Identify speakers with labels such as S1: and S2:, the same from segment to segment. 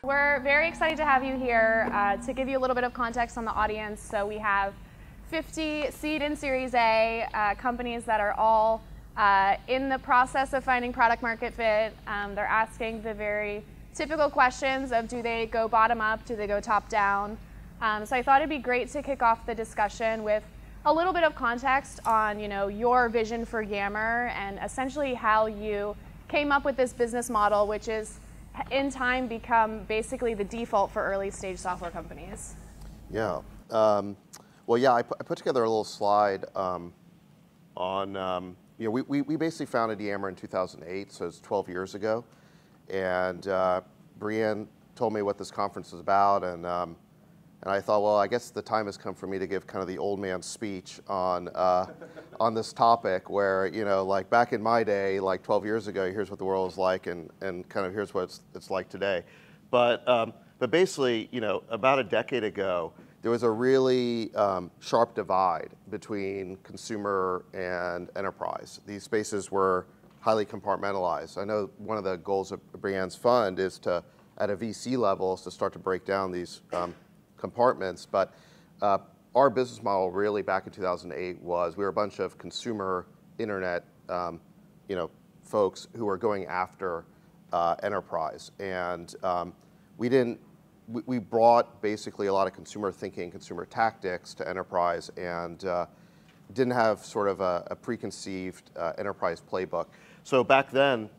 S1: We're very excited to have you here. To give you a little bit of context on the audience, so we have 50 seed and Series A companies that are all in the process of finding product market fit. They're asking the very typical questions of, do they go bottom up, do they go top down? So I thought it'd be great to kick off the discussion with a little bit of context on, your vision for Yammer and essentially how you came up with this business model, which is in time become basically the default for early stage software companies.
S2: Yeah. Well, yeah, I put together a little slide on, we basically founded Yammer in 2008, so it's 12 years ago. And Brianne told me what this conference was about, and I thought, well, I guess the time has come for me to give kind of the old man speech on this topic where, like back in my day, like 12 years ago, here's what the world was like, and kind of here's what it's like today. But basically, about a decade ago, there was a really sharp divide between consumer and enterprise. These spaces were highly compartmentalized. I know one of the goals of Brianne's fund is to, at a VC level, is to start to break down these compartments, but our business model really back in 2008 was we were a bunch of consumer internet folks who were going after enterprise, and we brought basically a lot of consumer thinking, consumer tactics to enterprise, and didn't have sort of a preconceived enterprise playbook. So back then,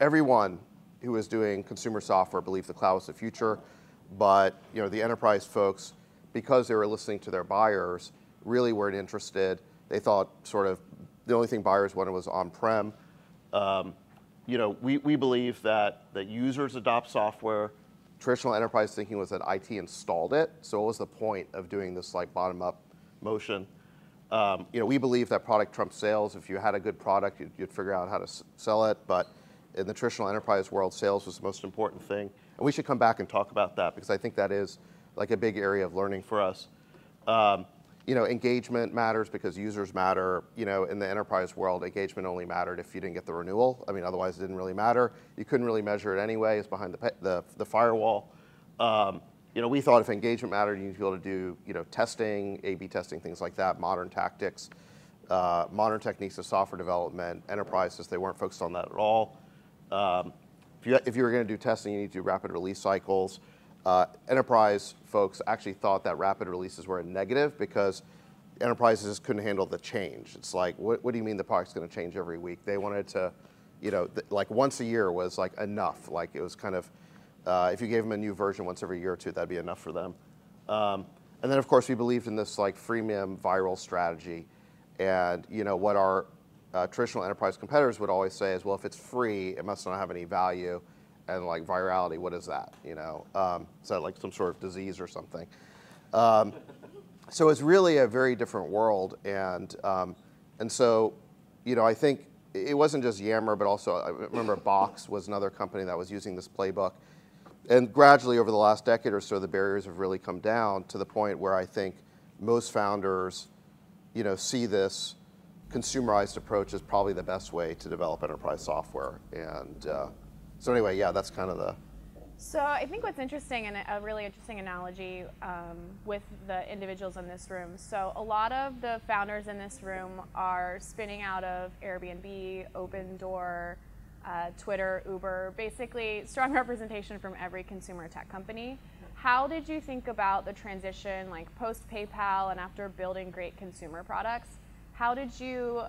S2: everyone who was doing consumer software believed the cloud was the future. But the enterprise folks, because they were listening to their buyers, really weren't interested. They thought sort of the only thing buyers wanted was on-prem. We believe that users adopt software. Traditional enterprise thinking was that IT installed it. So what was the point of doing this like bottom-up motion? We believe that product trumps sales. If you had a good product, you'd figure out how to sell it. But in the traditional enterprise world, sales was the most important thing. And we should come back and talk about that because I think that is like a big area of learning for us. Engagement matters because users matter. In the enterprise world, engagement only mattered if you didn't get the renewal. I mean, otherwise it didn't really matter. You couldn't really measure it anyway. It's behind the firewall. We thought if engagement mattered, you need to be able to do testing, A/B testing, things like that, modern tactics, modern techniques of software development. Enterprises, they weren't focused on that at all. If you were going to do testing, you need to do rapid release cycles. Enterprise folks actually thought that rapid releases were a negative because enterprises couldn't handle the change. It's like, what do you mean the product's going to change every week? They wanted to, like once a year was like enough. Like it was kind of, if you gave them a new version once every year or two, that'd be enough for them. And then of course we believed in this like freemium viral strategy. And what our traditional enterprise competitors would always say is, well, if it's free, it must not have any value. And like virality, what is that? Is that like some sort of disease or something? So it's really a very different world. And so, I think it wasn't just Yammer, but also I remember Box was another company that was using this playbook. And gradually over the last decade or so, the barriers have really come down to the point where I think most founders, see this consumerized approach is probably the best way to develop enterprise software. And so anyway, yeah, that's kind of the...
S1: So I think what's interesting, and a really interesting analogy with the individuals in this room. So a lot of the founders in this room are spinning out of Airbnb, Opendoor, Twitter, Uber, basically strong representation from every consumer tech company. How did you think about the transition, like post PayPal and after building great consumer products? How did you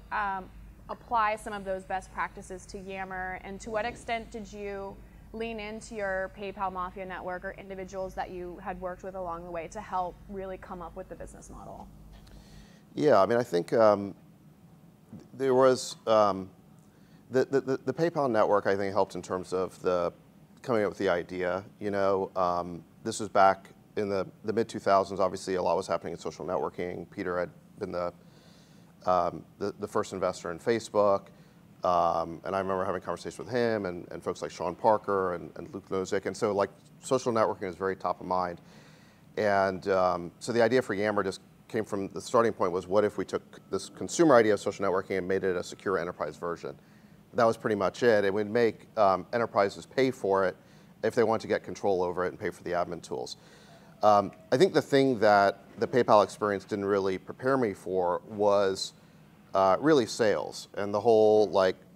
S1: apply some of those best practices to Yammer, and to what extent did you lean into your PayPal Mafia network or individuals that you had worked with along the way to help really come up with the business model?
S2: Yeah, I mean, I think there was the PayPal network. I think helped in terms of the coming up with the idea. This was back in the mid 2000s. Obviously, a lot was happening in social networking. Peter had been the first investor in Facebook. And I remember having conversations with him and folks like Sean Parker and Luke Nozick. And so like social networking is very top of mind. And so the idea for Yammer just came from the starting point was, what if we took this consumer idea of social networking and made it a secure enterprise version? That was pretty much it. It would make enterprises pay for it if they want to get control over it and pay for the admin tools. I think the thing that the PayPal experience didn't really prepare me for was really sales and the whole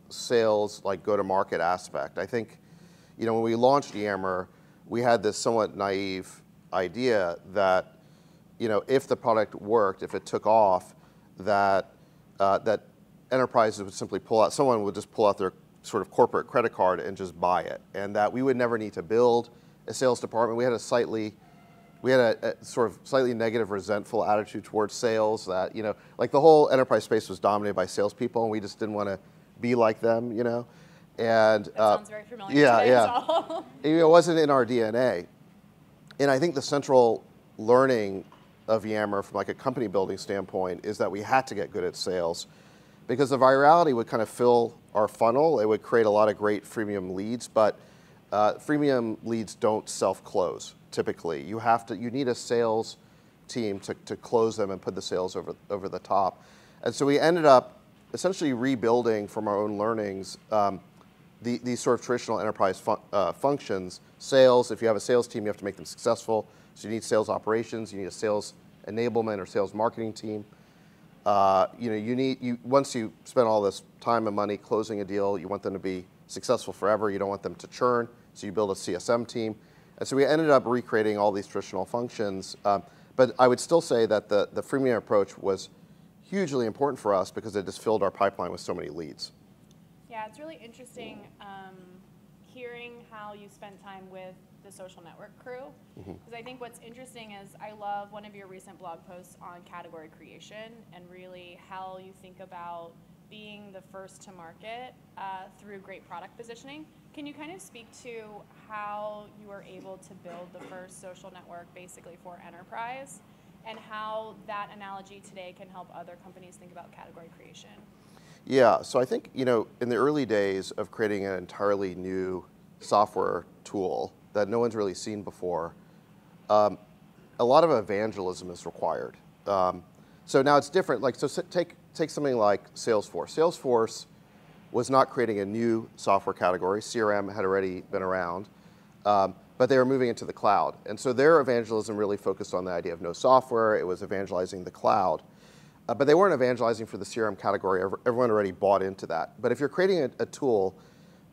S2: sales go-to-market aspect. I think, when we launched Yammer, we had this somewhat naive idea that, if the product worked, if it took off, that enterprises would simply someone would just pull out their sort of corporate credit card and just buy it, and that we would never need to build a sales department. We had a sort of slightly negative, resentful attitude towards sales. That the whole enterprise space was dominated by salespeople, and we just didn't want to be like them. And
S1: that sounds very familiar.
S2: Yeah. It wasn't in our DNA, and I think the central learning of Yammer from a company building standpoint is that we had to get good at sales, because the virality would kind of fill our funnel. It would create a lot of great freemium leads, but freemium leads don't self-close typically. You need a sales team to close them and put the sales over the top. And so we ended up essentially rebuilding from our own learnings these sort of traditional enterprise functions. Sales, if you have a sales team, you have to make them successful. So you need sales operations, you need a sales enablement or sales marketing team. Once you spend all this time and money closing a deal, you want them to be successful forever. You don't want them to churn, so you build a CSM team. And so we ended up recreating all these traditional functions. But I would still say that the freemium approach was hugely important for us because it just filled our pipeline with so many leads.
S1: Yeah, it's really interesting hearing how you spent time with the social network crew. Because I think what's interesting is I love one of your recent blog posts on category creation and really how you think about being the first to market through great product positioning. Can you kind of speak to how you were able to build the first social network basically for enterprise and how that analogy today can help other companies think about category creation?
S2: Yeah, so I think, in the early days of creating an entirely new software tool that no one's really seen before, a lot of evangelism is required. So now it's different. Take something like Salesforce. Salesforce was not creating a new software category. CRM had already been around, but they were moving into the cloud. And so their evangelism really focused on the idea of no software. It was evangelizing the cloud. But they weren't evangelizing for the CRM category. Everyone already bought into that. But if you're creating a tool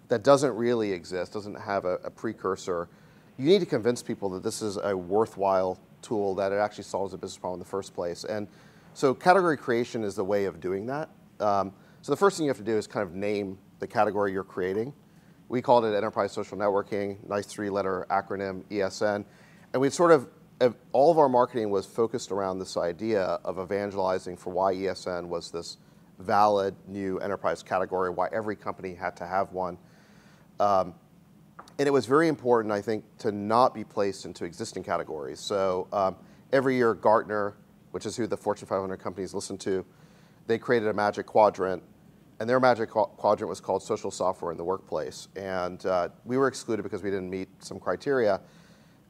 S2: that doesn't really exist, doesn't have a precursor, you need to convince people that this is a worthwhile tool, that it actually solves a business problem in the first place. And so category creation is the way of doing that. So the first thing you have to do is kind of name the category you're creating. We called it Enterprise Social Networking, nice 3-letter acronym, ESN. And we sort of, all of our marketing was focused around this idea of evangelizing for why ESN was this valid new enterprise category, why every company had to have one. And it was very important, I think, to not be placed into existing categories. So every year, Gartner, which is who the Fortune 500 companies listen to, they created a magic quadrant, and their magic quadrant was called social software in the workplace. And we were excluded because we didn't meet some criteria.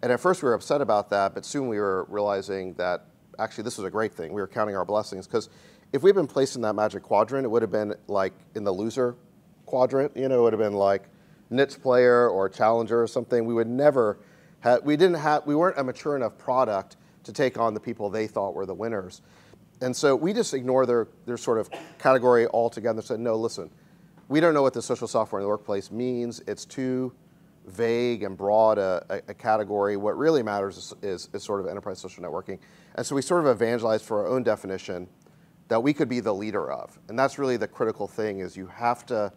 S2: And at first we were upset about that, but soon we were realizing that actually this was a great thing. We were counting our blessings, because if we'd been placed in that magic quadrant, it would have been like in the loser quadrant. It would have been like niche player or challenger or something. We would never have, we weren't a mature enough product to take on the people they thought were the winners. And so we just ignored their sort of category altogether and said, no, listen, we don't know what the social software in the workplace means. It's too vague and broad a category. What really matters is sort of enterprise social networking. And so we sort of evangelized for our own definition that we could be the leader of. And that's really the critical thing, is the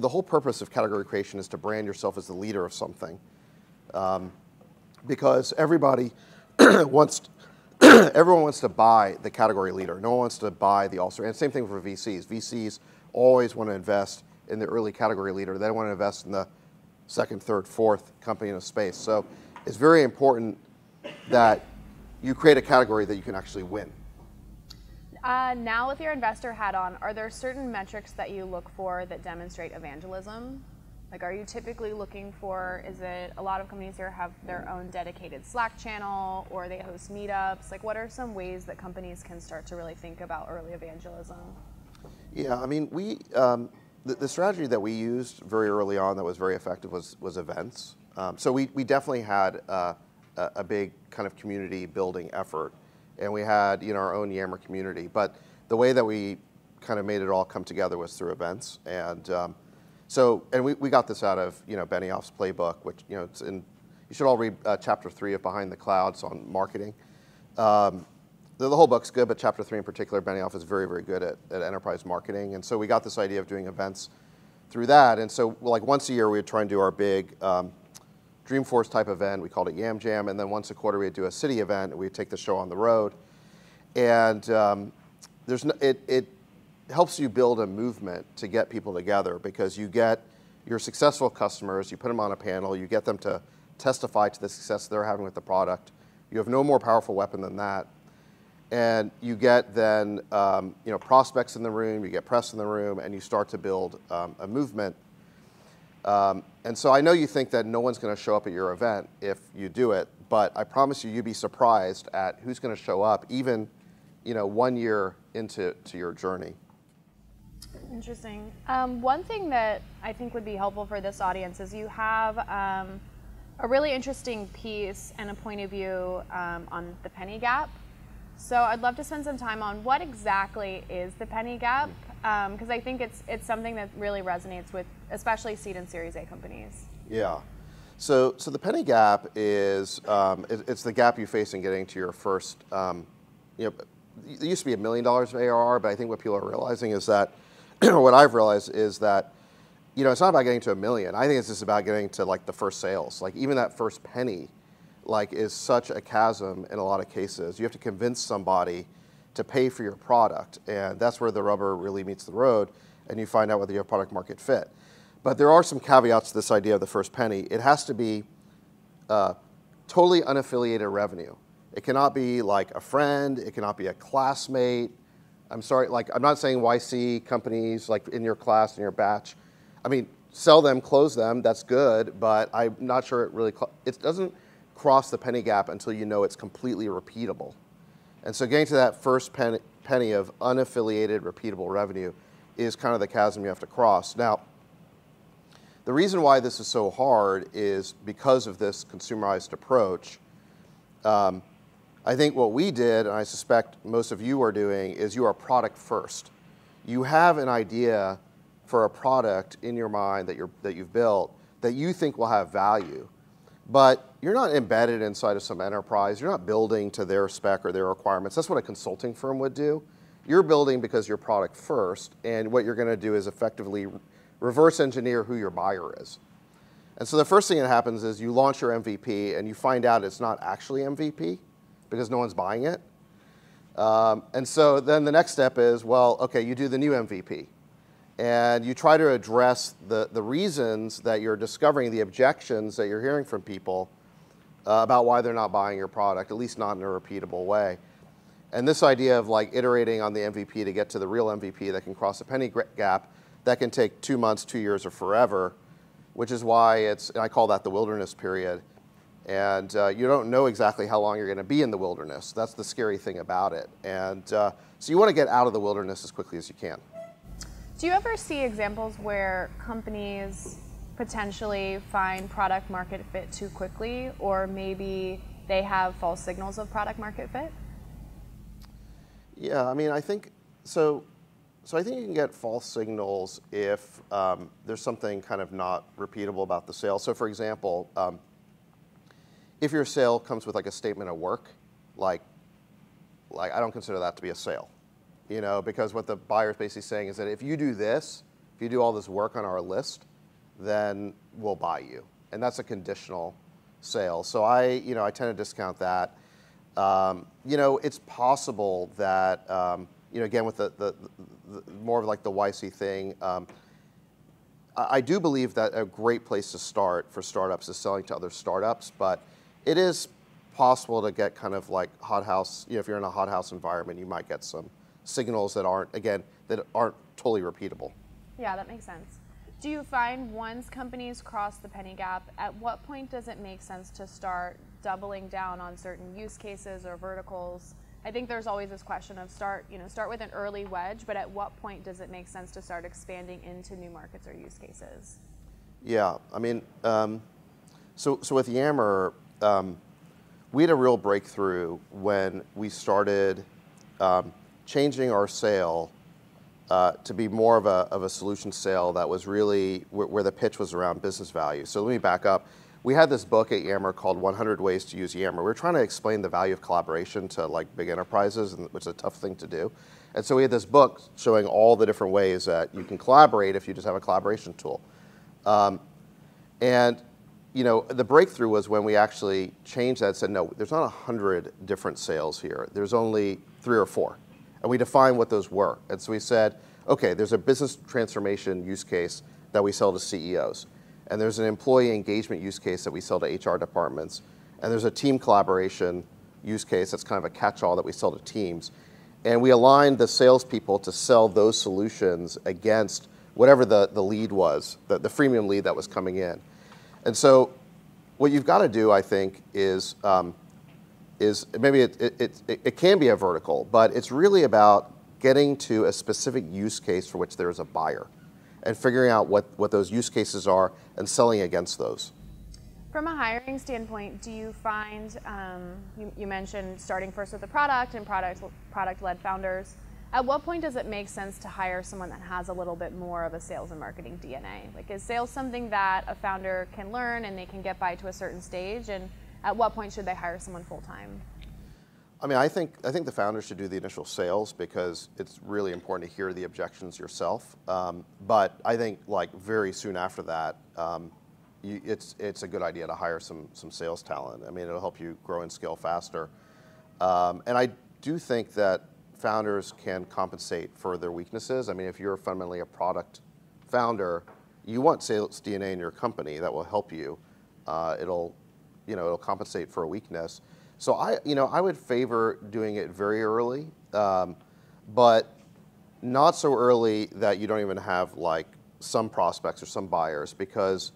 S2: whole purpose of category creation is to brand yourself as the leader of something. Because everybody everyone wants to buy the category leader. No one wants to buy the all-star. And same thing for VCs. VCs always want to invest in the early category leader. They don't want to invest in the second, third, fourth company in a space. So it's very important that you create a category that you can actually win.
S1: Now with your investor hat on, are there certain metrics that you look for that demonstrate evangelism? Like, are you typically looking for, is it a lot of companies here have their own dedicated Slack channel, or they host meetups? Like, what are some ways that companies can start to really think about early evangelism?
S2: Yeah, I mean, the strategy that we used very early on that was very effective was events. So we definitely had a big kind of community building effort, and we had our own Yammer community. But the way that we kind of made it all come together was through events, and we got this out of Benioff's playbook, which it's in. You should all read chapter 3 of Behind the Clouds on marketing. The whole book's good, but chapter 3 in particular, Benioff is very, very good at enterprise marketing. And so we got this idea of doing events through that. And so like once a year, we would try and do our big Dreamforce type event. We called it Yam Jam. And then once a quarter, we'd do a city event, and we'd take the show on the road. And it helps you build a movement to get people together, because you get your successful customers, you put them on a panel, you get them to testify to the success they're having with the product. You have no more powerful weapon than that. And you get then prospects in the room, you get press in the room, and you start to build a movement. And so I know you think that no one's going to show up at your event if you do it, but I promise you'd be surprised at who's going to show up, even 1 year into your journey.
S1: Interesting. One thing that I think would be helpful for this audience is you have a really interesting piece and a point of view on the penny gap. So I'd love to spend some time on what exactly is the penny gap, because I think it's something that really resonates with especially seed and Series A companies.
S2: Yeah. So the penny gap is it's the gap you face in getting to your first. It used to be $1 million of ARR, but I think what people are realizing is that what I've realized is that it's not about getting to $1 million. I think it's just about getting to like the first sales. Like even that first penny, like is such a chasm in a lot of cases. You have to convince somebody to pay for your product, and that's where the rubber really meets the road, and you find out whether you have product market fit. But there are some caveats to this idea of the first penny. It has to be totally unaffiliated revenue. It cannot be like a friend. It cannot be a classmate. I'm sorry, like I'm not saying YC companies like in your class, in your batch. I mean, sell them, close them, that's good, but I'm not sure it doesn't cross the penny gap until you know it's completely repeatable. And so getting to that first penny of unaffiliated repeatable revenue is kind of the chasm you have to cross. Now, the reason why this is so hard is because of this consumerized approach. I think what we did, and I suspect most of you are doing, is you are product first. You have an idea for a product in your mind that you've built that you think will have value, but you're not embedded inside of some enterprise. You're not building to their spec or their requirements. That's what a consulting firm would do. You're building because you're product first, and what you're going to do is effectively reverse engineer who your buyer is. And so the first thing that happens is you launch your MVP, and you find out it's not actually MVP because no one's buying it. And so then the next step is, well, okay, you do the new MVP. And you try to address the reasons that you're discovering, the objections that you're hearing from people about why they're not buying your product, at least not in a repeatable way. And this idea of like iterating on the MVP to get to the real MVP that can cross the penny gap, that can take 2 months, 2 years, or forever, which is why I call that the wilderness period. And you don't know exactly how long you're going to be in the wilderness. That's the scary thing about it. And so you want to get out of the wilderness as quickly as you can.
S1: Do you ever see examples where companies potentially find product market fit too quickly, or maybe they have false signals of product market fit?
S2: Yeah, I mean, I think so. So I think you can get false signals if there's something kind of not repeatable about the sale. So for example, if your sale comes with like a statement of work, like I don't consider that to be a sale, because what the buyer is basically saying is that if you do this, if you do all this work on our list, then we'll buy you, and that's a conditional sale. So I tend to discount that. It's possible that again with the more of like the YC thing. I do believe that a great place to start for startups is selling to other startups, but it is possible to get kind of like hothouse. If you're in a hothouse environment, you might get some signals that aren't totally repeatable.
S1: Yeah, that makes sense. Do you find once companies cross the penny gap, at what point does it make sense to start doubling down on certain use cases or verticals? I think there's always this question of start with an early wedge, but at what point does it make sense to start expanding into new markets or use cases?
S2: Yeah, I mean, so with Yammer, we had a real breakthrough when we started changing our sale to be more of a solution sale that was really where the pitch was around business value. So let me back up. We had this book at Yammer called 100 Ways to Use Yammer. We were trying to explain the value of collaboration to like big enterprises, which is a tough thing to do. And so we had this book showing all the different ways that you can collaborate if you just have a collaboration tool. And the breakthrough was when we actually changed that and said, no, there's not 100 different sales here. There's only 3 or 4. And we defined what those were. And so we said, okay, there's a business transformation use case that we sell to CEOs. And there's an employee engagement use case that we sell to HR departments. And there's a team collaboration use case that's kind of a catch-all that we sell to teams. And we aligned the salespeople to sell those solutions against whatever the lead was, the freemium lead that was coming in. And so what you've got to do, I think, is maybe it can be a vertical, but it's really about getting to a specific use case for which there's a buyer and figuring out what those use cases are and selling against those.
S1: From a hiring standpoint, do you find, you mentioned starting first with the product and product-led founders. At what point does it make sense to hire someone that has a little bit more of a sales and marketing DNA? Like, is sales something that a founder can learn and they can get by to a certain stage? And at what point should they hire someone full-time?
S2: I mean, I think the founder should do the initial sales because it's really important to hear the objections yourself. But I think like very soon after that, it's a good idea to hire some sales talent. I mean, it'll help you grow and scale faster. And I do think that founders can compensate for their weaknesses. I mean, if you're fundamentally a product founder, you want sales DNA in your company that will help you. It'll compensate for a weakness. So I would favor doing it very early, but not so early that you don't even have like some prospects or some buyers, because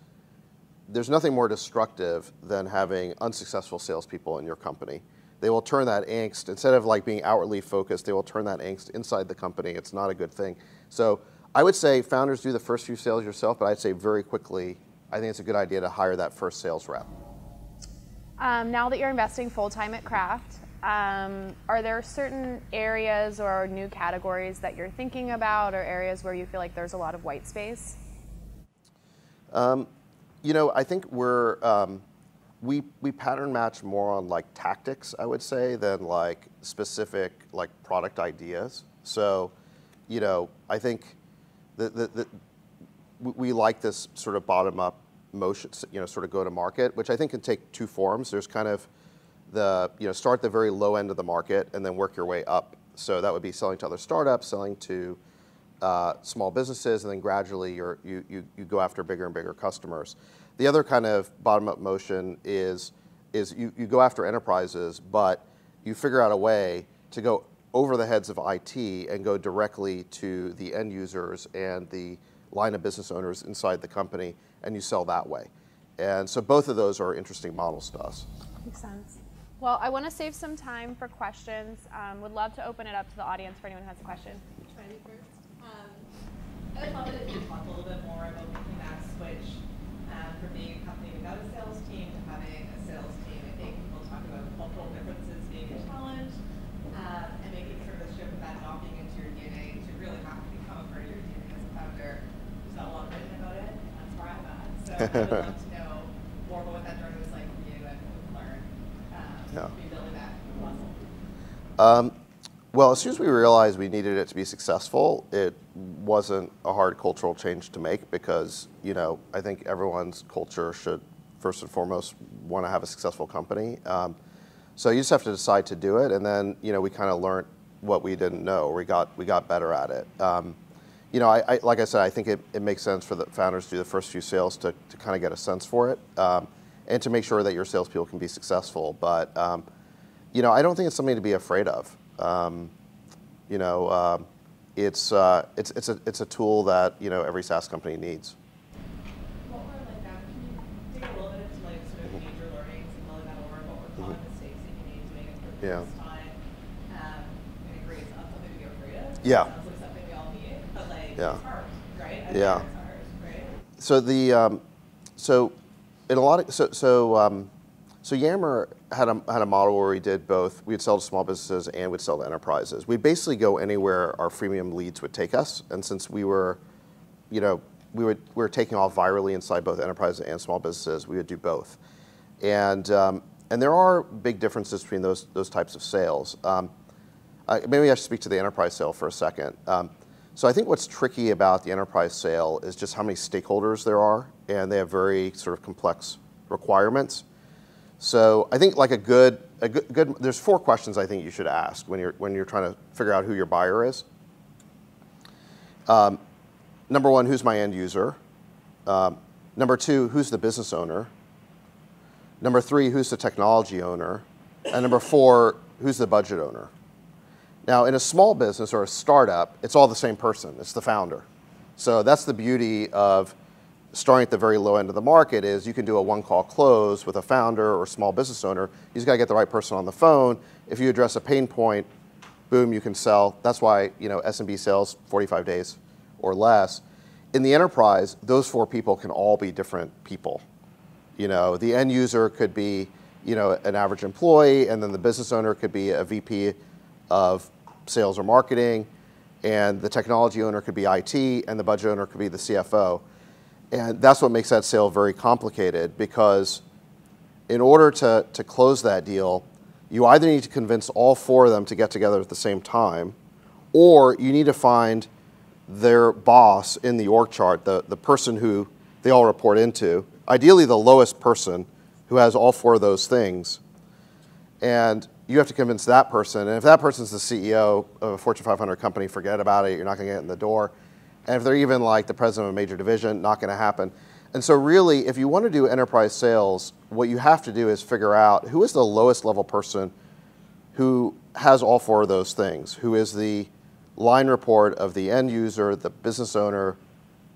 S2: there's nothing more destructive than having unsuccessful salespeople in your company. They will turn that angst, instead of like being outwardly focused, they will turn that angst inside the company. It's not a good thing. So I would say founders do the first few sales yourself, but I'd say very quickly, I think it's a good idea to hire that first sales rep.
S1: Now that you're investing full-time at Craft, are there certain areas or new categories that you're thinking about, or areas where you feel like there's a lot of white space?
S2: I think we pattern match more on like tactics, I would say, than like specific like product ideas. So, I think we like this sort of bottom-up motion, sort of go to market, which I think can take 2 forms. There's kind of start at the very low end of the market and then work your way up. So that would be selling to other startups, selling to small businesses, and then gradually you go after bigger and bigger customers. The other kind of bottom-up motion is you go after enterprises, but you figure out a way to go over the heads of IT and go directly to the end users and the line of business owners inside the company, and you sell that way. And so both of those are interesting models to us.
S1: Makes sense. Well, I want to save some time for questions. Would love to open it up to the audience for anyone who has a question.
S3: Try me first. I would love it if you talk a little bit more about making that switch from being a company without a sales team to having a sales team. I think people talk about cultural differences being a challenge, and making sort of a shift of that not being into your DNA to really have to become a part of your DNA as a founder. There's not a lot written about it. That's where I'm at. So I would love to know more about what that journey was like for you and what you've learned rebuilding that muscle.
S2: Well, as soon as we realized we needed it to be successful, it wasn't a hard cultural change to make, because I think everyone's culture should first and foremost want to have a successful company. So you just have to decide to do it, and then we kind of learned what we didn't know. We got better at it. Like I said, I think it makes sense for the founders to do the first few sales to kind of get a sense for it, and to make sure that your salespeople can be successful. But I don't think it's something to be afraid of. It's a tool that every SaaS company needs. Yeah.
S3: this time. I agree, it's not something to be afraid of.
S2: Yeah.
S3: It sounds like something we all need, but like,
S2: Yeah.
S3: it's hard, right? I
S2: Yeah.
S3: think it's hard, right?
S2: So the so in a lot of so Yammer had a model where we did both. We'd sell to small businesses and we'd sell to enterprises. We'd basically go anywhere our freemium leads would take us. And since we were, we were taking off virally inside both enterprises and small businesses, we would do both. And there are big differences between those types of sales. Maybe I should speak to the enterprise sale for a second. So I think what's tricky about the enterprise sale is just how many stakeholders there are, and they have very sort of complex requirements. So I think like a good there's 4 questions I think you should ask when you're trying to figure out who your buyer is. Number 1, who's my end user? Number 2, who's the business owner? Number 3, who's the technology owner? And number 4, who's the budget owner? Now, in a small business or a startup, it's all the same person. It's the founder. So that's the beauty of starting at the very low end of the market is you can do a one-call close with a founder or small business owner. You just got to get the right person on the phone. If you address a pain point, boom, you can sell. That's why SMB sales 45 days or less. In the enterprise, those 4 people can all be different people. The end user could be an average employee, and then the business owner could be a VP of sales or marketing, and the technology owner could be IT, and the budget owner could be the CFO. And that's what makes that sale very complicated, because in order to close that deal, you either need to convince all 4 of them to get together at the same time, or you need to find their boss in the org chart, the person who they all report into, ideally the lowest person who has all 4 of those things. And you have to convince that person. And if that person's the CEO of a Fortune 500 company, forget about it. You're not going to get in the door. And if they're even like the president of a major division, not going to happen. And so really, if you want to do enterprise sales, what you have to do is figure out who is the lowest level person who has all 4 of those things, who is the line report of the end user, the business owner,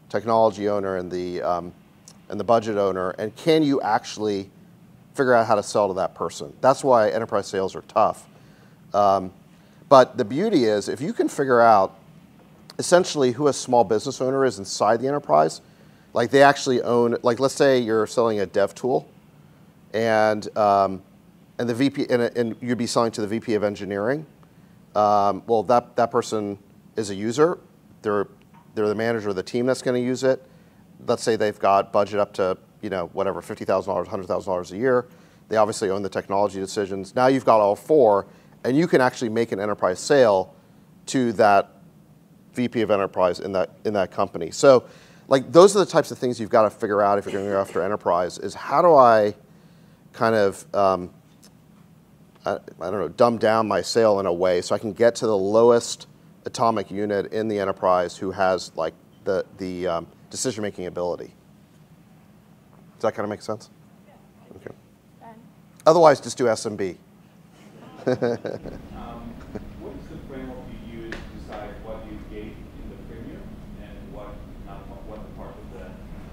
S2: technology owner, and the budget owner, and can you actually figure out how to sell to that person? That's why enterprise sales are tough. But the beauty is, if you can figure out essentially who a small business owner is inside the enterprise, like they actually own, like let's say you're selling a dev tool, and the VP, and you'd be selling to the VP of engineering. Well, that person is a user. They're the manager of the team that's going to use it. Let's say they've got budget up to whatever, $50,000, $100,000 a year. They obviously own the technology decisions. Now you've got all 4, and you can actually make an enterprise sale to that VP of enterprise in that company. So, like those are the types of things you've got to figure out if you're going to go after enterprise. Is how do I kind of I don't know, dumb down my sale in a way so I can get to the lowest atomic unit in the enterprise who has like the decision-making ability. Does that kind of make sense?
S3: Yeah.
S2: Okay.
S1: Ben?
S2: Otherwise, just do SMB.
S4: What is the framework you use to decide what you gate in the premium and what the part of the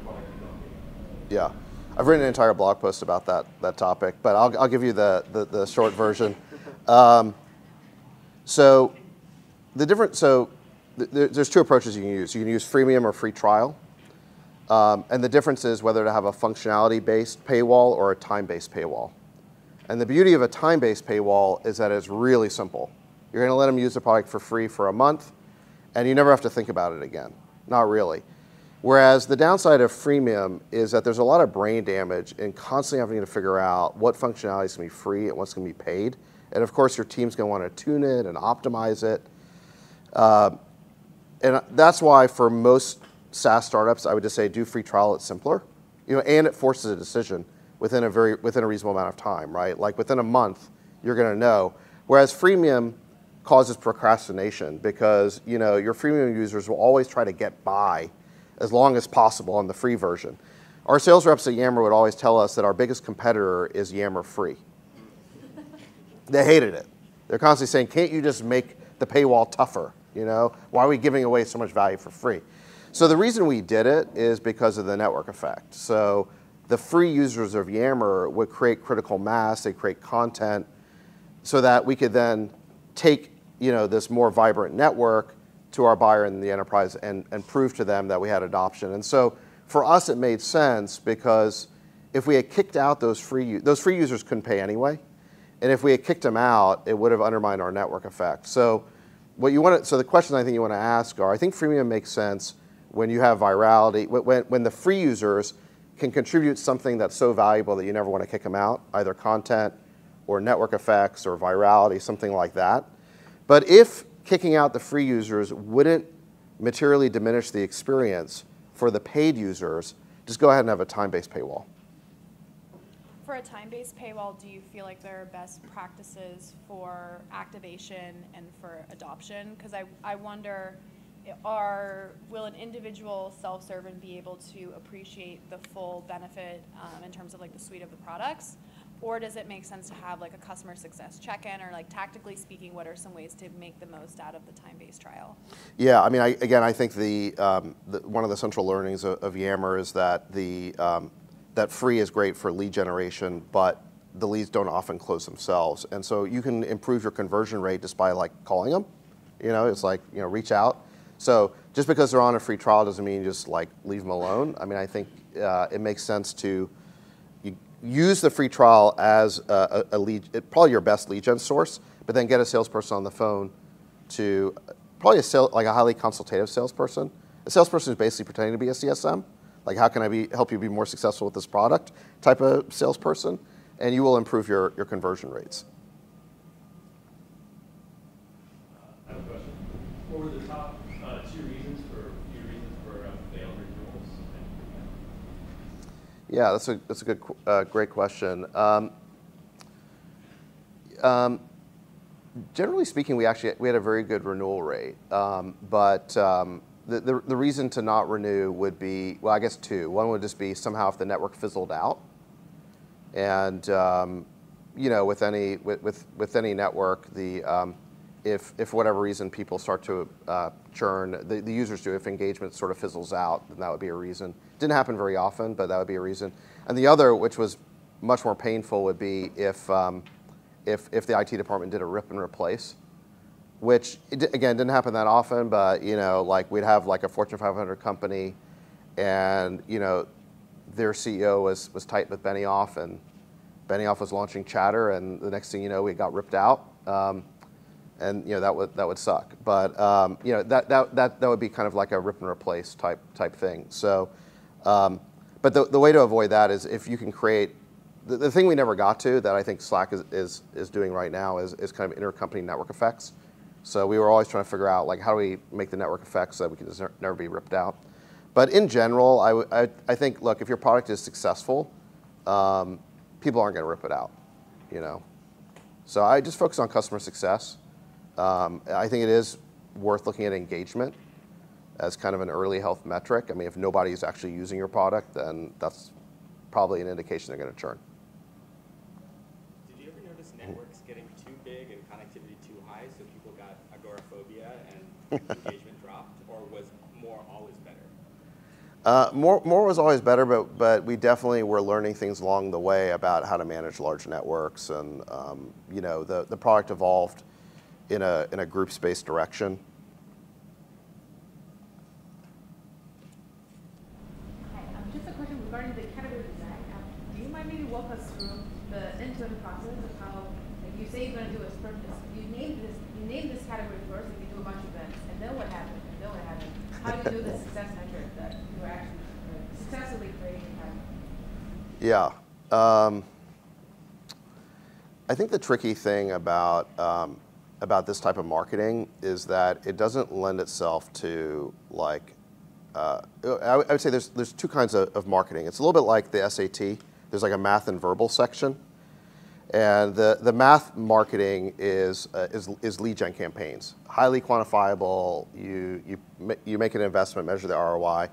S4: product you don't gate?
S2: Yeah. I've written an entire blog post about that topic, but I'll give you the short version. So there's 2 approaches you can use. You can use freemium or free trial. And the difference is whether to have a functionality-based paywall or a time-based paywall. And the beauty of a time-based paywall is that it's really simple. You're going to let them use the product for free for a month, and you never have to think about it again. Not really. Whereas the downside of freemium is that there's a lot of brain damage in constantly having to figure out what functionality is going to be free and what's going to be paid. And of course, your team's going to want to tune it and optimize it. And that's why for most SaaS startups, I would just say do free trial. It's simpler, and it forces a decision within a reasonable amount of time, right? Like within a month, you're going to know. Whereas freemium causes procrastination because your freemium users will always try to get by as long as possible on the free version. Our sales reps at Yammer would always tell us that our biggest competitor is Yammer free. They hated it. They're constantly saying, can't you just make the paywall tougher? Why are we giving away so much value for free? So the reason we did it is because of the network effect. So the free users of Yammer would create critical mass, they create content. so that we could then take this more vibrant network to our buyer in the enterprise and prove to them that we had adoption. And so for us, it made sense because if we had kicked out those free users couldn't pay anyway. And if we had kicked them out, it would have undermined our network effect. So so the questions I think you want to ask are, I think freemium makes sense when you have virality, when the free users can contribute something that's so valuable that you never want to kick them out, either content or network effects or virality, something like that. But if kicking out the free users wouldn't materially diminish the experience for the paid users, just go ahead and have a time-based paywall.
S1: For a time-based paywall, do you feel like there are best practices for activation and for adoption? Because I wonder, will an individual self-servant be able to appreciate the full benefit in terms of like the suite of the products? Or does it make sense to have like a customer success check-in, or like tactically speaking, what are some ways to make the most out of the time-based trial?
S2: Yeah, I mean, I think one of the central learnings of Yammer is that that free is great for lead generation, but the leads don't often close themselves. And so you can improve your conversion rate just by like calling them. It's like, reach out. So just because they're on a free trial doesn't mean you just like leave them alone. I mean, I think it makes sense to use the free trial as a lead, probably your best lead gen source, but then get a salesperson on the phone to probably like a highly consultative salesperson. A salesperson is basically pretending to be a CSM. Like, how can I help you be more successful with this product type of salesperson, and you will improve your conversion rates.
S4: I have a question. What were the top few reasons for failed renewals?
S2: Yeah, that's a good, great question. Generally speaking, we had a very good renewal rate, but the reason to not renew would be, well, I guess two. One would just be somehow if the network fizzled out, and with any network, if for whatever reason people start to churn, the users do. If engagement sort of fizzles out, then that would be a reason. Didn't happen very often, but that would be a reason. And the other, which was much more painful, would be if the IT department did a rip and replace, which again didn't happen that often, but like we'd have like a Fortune 500 company, and their CEO was tight with Benioff, and Benioff was launching Chatter, and the next thing you know, we got ripped out, and that would suck. But that would be kind of like a rip and replace type thing. So, but the way to avoid that is if you can create the thing we never got to that I think Slack is doing right now is kind of intercompany network effects. So we were always trying to figure out like how do we make the network effects so that we can just never be ripped out. But in general, I think, look, if your product is successful, people aren't going to rip it out, So I just focus on customer success. I think it is worth looking at engagement as kind of an early health metric. I mean, if nobody's actually using your product, then that's probably an indication they're going to churn.
S5: Did you ever notice networks getting too big and connectivity too high, so people got agoraphobia and engagement dropped, or was more always better?
S2: More was always better, but we definitely were learning things along the way about how to manage large networks, and the product evolved in a group-based direction.
S6: Hi, just a question regarding the category design. Do you mind maybe walk us through the end-to-end process of how, like you say you're going to do a sprint, you name this category first, and you do a bunch of events, and then what happens? And then what happens? How do you do the success metric that you are actually successfully creating a category?
S2: Yeah, I think the tricky thing about this type of marketing is that it doesn't lend itself to like, I would say there's two kinds of marketing. It's a little bit like the SAT. There's like a math and verbal section. And the math marketing is lead gen campaigns, highly quantifiable. You make an investment, measure the ROI,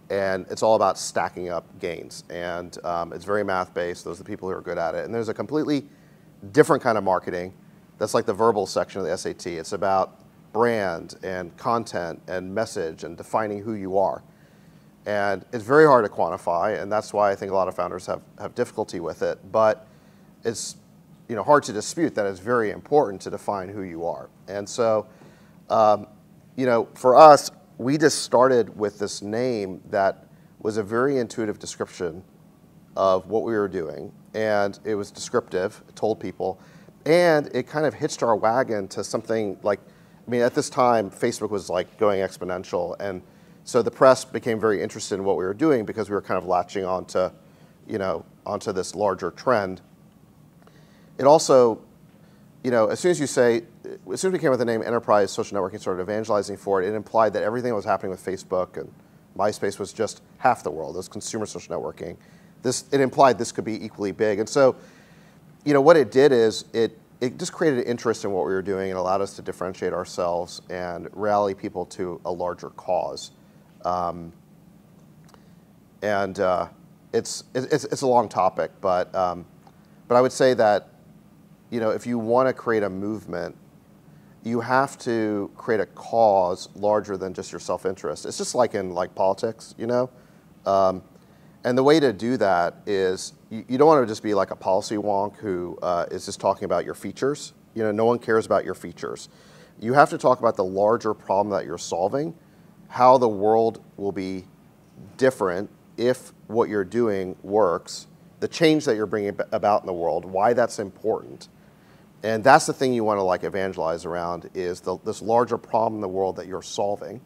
S2: and it's all about stacking up gains. And it's very math-based. Those are the people who are good at it. And there's a completely different kind of marketing that's like the verbal section of the SAT. It's about brand and content and message and defining who you are. And it's very hard to quantify, and that's why I think a lot of founders have difficulty with it. But it's hard to dispute that it's very important to define who you are. And so, for us, we just started with this name that was a very intuitive description of what we were doing, and it was descriptive, it told people, and it kind of hitched our wagon to something like, at this time, Facebook was like going exponential, and so the press became very interested in what we were doing because we were kind of latching onto this larger trend. It also, as soon as we came up with the name enterprise social networking, started evangelizing for it, it implied that everything that was happening with Facebook and MySpace was just half the world. It was consumer social networking. It implied this could be equally big. And so, what it did is it just created interest in what we were doing and allowed us to differentiate ourselves and rally people to a larger cause. It's a long topic, but I would say that, if you want to create a movement, you have to create a cause larger than just your self-interest. It's just like in politics, and the way to do that is you don't want to just be like a policy wonk who is just talking about your features. No one cares about your features. You have to talk about the larger problem that you're solving, how the world will be different if what you're doing works, the change that you're bringing about in the world, why that's important. And that's the thing you want to evangelize around is this larger problem in the world that you're solving.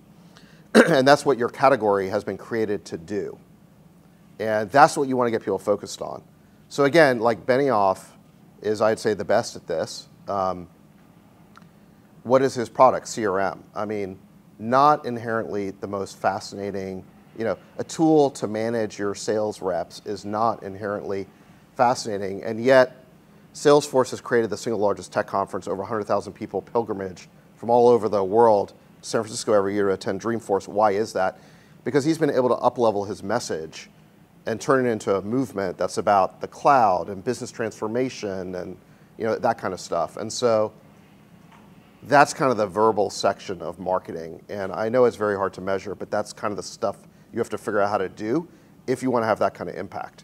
S2: And that's what your category has been created to do. And that's what you want to get people focused on. So again, Benioff is, I'd say, the best at this. What is his product? CRM. Not inherently the most fascinating. A tool to manage your sales reps is not inherently fascinating, and yet Salesforce has created the single largest tech conference, over 100,000 people pilgrimage from all over the world, San Francisco every year to attend Dreamforce. Why is that? Because he's been able to up-level his message and turn it into a movement that's about the cloud and business transformation and that kind of stuff. And so that's kind of the verbal section of marketing. And I know it's very hard to measure, but that's kind of the stuff you have to figure out how to do if you want to have that kind of impact.